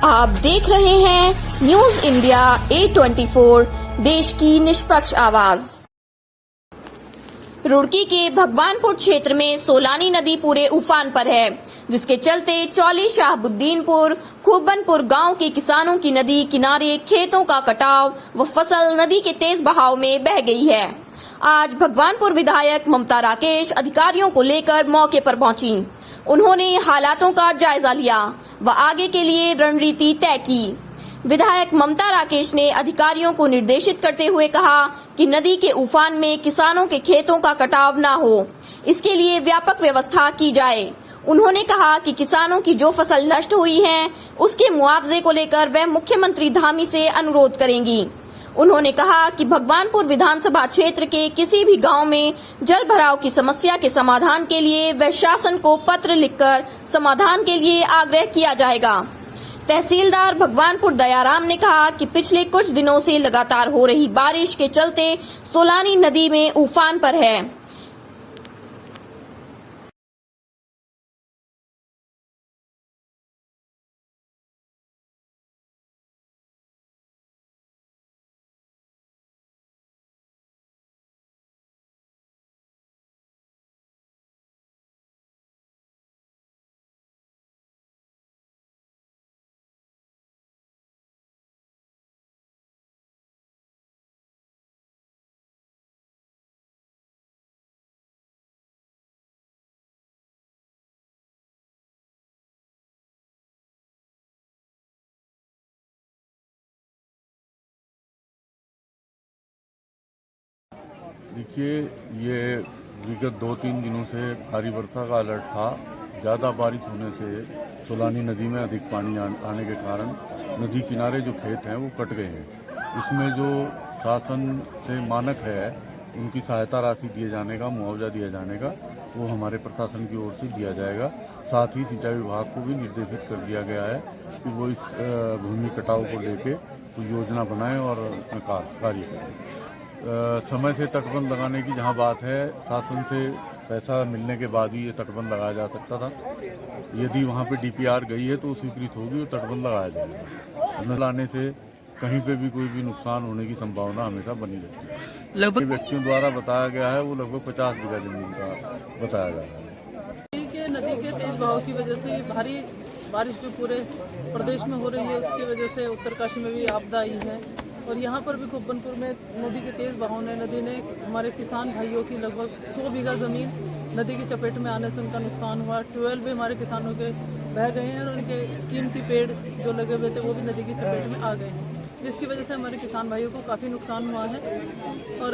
आप देख रहे हैं न्यूज इंडिया A24, देश की निष्पक्ष आवाज। रुड़की के भगवानपुर क्षेत्र में सोलानी नदी पूरे उफान पर है, जिसके चलते चौली शाहबुद्दीनपुर खूबनपुर गांव के किसानों की नदी किनारे खेतों का कटाव व फसल नदी के तेज बहाव में बह गई है। आज भगवानपुर विधायक ममता राकेश अधिकारियों को लेकर मौके पर पहुंची। उन्होंने हालातों का जायजा लिया व आगे के लिए रणनीति तय की। विधायक ममता राकेश ने अधिकारियों को निर्देशित करते हुए कहा कि नदी के उफान में किसानों के खेतों का कटाव न हो, इसके लिए व्यापक व्यवस्था की जाए। उन्होंने कहा कि किसानों की जो फसल नष्ट हुई है, उसके मुआवजे को लेकर वह मुख्यमंत्री धामी से अनुरोध करेंगी। उन्होंने कहा कि भगवानपुर विधानसभा क्षेत्र के किसी भी गांव में जल भराव की समस्या के समाधान के लिए वह शासन को पत्र लिखकर समाधान के लिए आग्रह किया जाएगा। तहसीलदार भगवानपुर दयाराम ने कहा कि पिछले कुछ दिनों से लगातार हो रही बारिश के चलते सोलानी नदी में उफान पर है। देखिए, ये विगत 2-3 दिनों से भारी वर्षा का अलर्ट था। ज़्यादा बारिश होने से सोलानी नदी में अधिक पानी आने के कारण नदी किनारे जो खेत हैं वो कट गए हैं। इसमें जो शासन से मानक है, उनकी सहायता राशि दिए जाने का, मुआवजा दिया जाने का, वो हमारे प्रशासन की ओर से दिया जाएगा। साथ ही सिंचाई विभाग को भी निर्देशित कर दिया गया है कि वो इस भूमि कटाव को लेके कोई योजना बनाएं और उसमें कार्य करें। समय से तटबंध लगाने की जहां बात है, शासन से पैसा मिलने के बाद ही ये तटबंध लगाया जा सकता था। यदि वहां पे DPR गई है तो वो स्वीकृत होगी और तटबंध लगाया जाएगा। न लाने से कहीं पे भी कोई भी नुकसान होने की संभावना हमेशा बनी रहती है। लगभग व्यक्तियों द्वारा बताया गया है वो लगभग 50 बीघा जमीन का बताया जा रहा है। नदी के तेज बहाव की वजह से भारी बारिश जो पूरे प्रदेश में हो रही है, उसकी वजह से उत्तरकाशी में भी आपदा आई है और यहाँ पर भी खूबनपुर में नदी के तेज बहाव ने नदी ने हमारे किसान भाइयों की लगभग 100 बीघा ज़मीन नदी की चपेट में आने से उनका नुकसान हुआ। ट्यूबवेल भी हमारे किसानों के बह गए हैं और उनके कीमती पेड़ जो लगे हुए थे वो भी नदी की चपेट में आ गए हैं, जिसकी वजह से हमारे किसान भाइयों को काफ़ी नुकसान हुआ है। और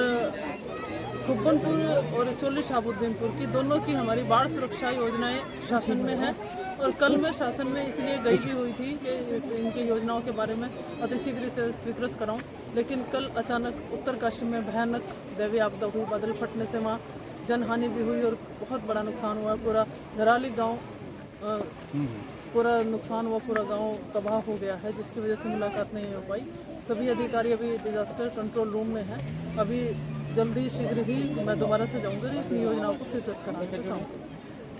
खूबनपुर और चौली शाहबुद्दीनपुर की दोनों की हमारी बाढ़ सुरक्षा योजनाएं शासन में है और कल मैं शासन में इसलिए गई भी हुई थी कि इनकी योजनाओं के बारे में अतिशीघ्र से स्वीकृत कराऊं, लेकिन कल अचानक उत्तरकाशी में भयानक दैवीय आपदा हुई। बादल फटने से वहाँ जनहानि भी हुई और बहुत बड़ा नुकसान हुआ। पूरा धराली गांव पूरा नुकसान हुआ, पूरा गांव तबाह हो गया है, जिसकी वजह से मुलाकात नहीं हो पाई। सभी अधिकारी अभी डिजास्टर कंट्रोल रूम में हैं। अभी जल्दी शीघ्र ही मैं दोबारा से जाऊँगी इन योजनाओं को स्वीकृत कराने के काम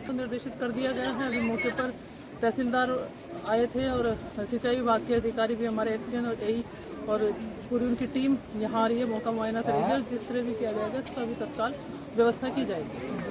तो निर्देशित कर दिया गया है। अभी मौके पर तहसीलदार आए थे और सिंचाई विभाग के अधिकारी भी हमारे एक्सचेंज और AE और पूरी उनकी टीम यहाँ आ रही है, मौका मुआयना करेगी और जिस तरह भी किया जाएगा इसका भी तत्काल व्यवस्था की जाएगी।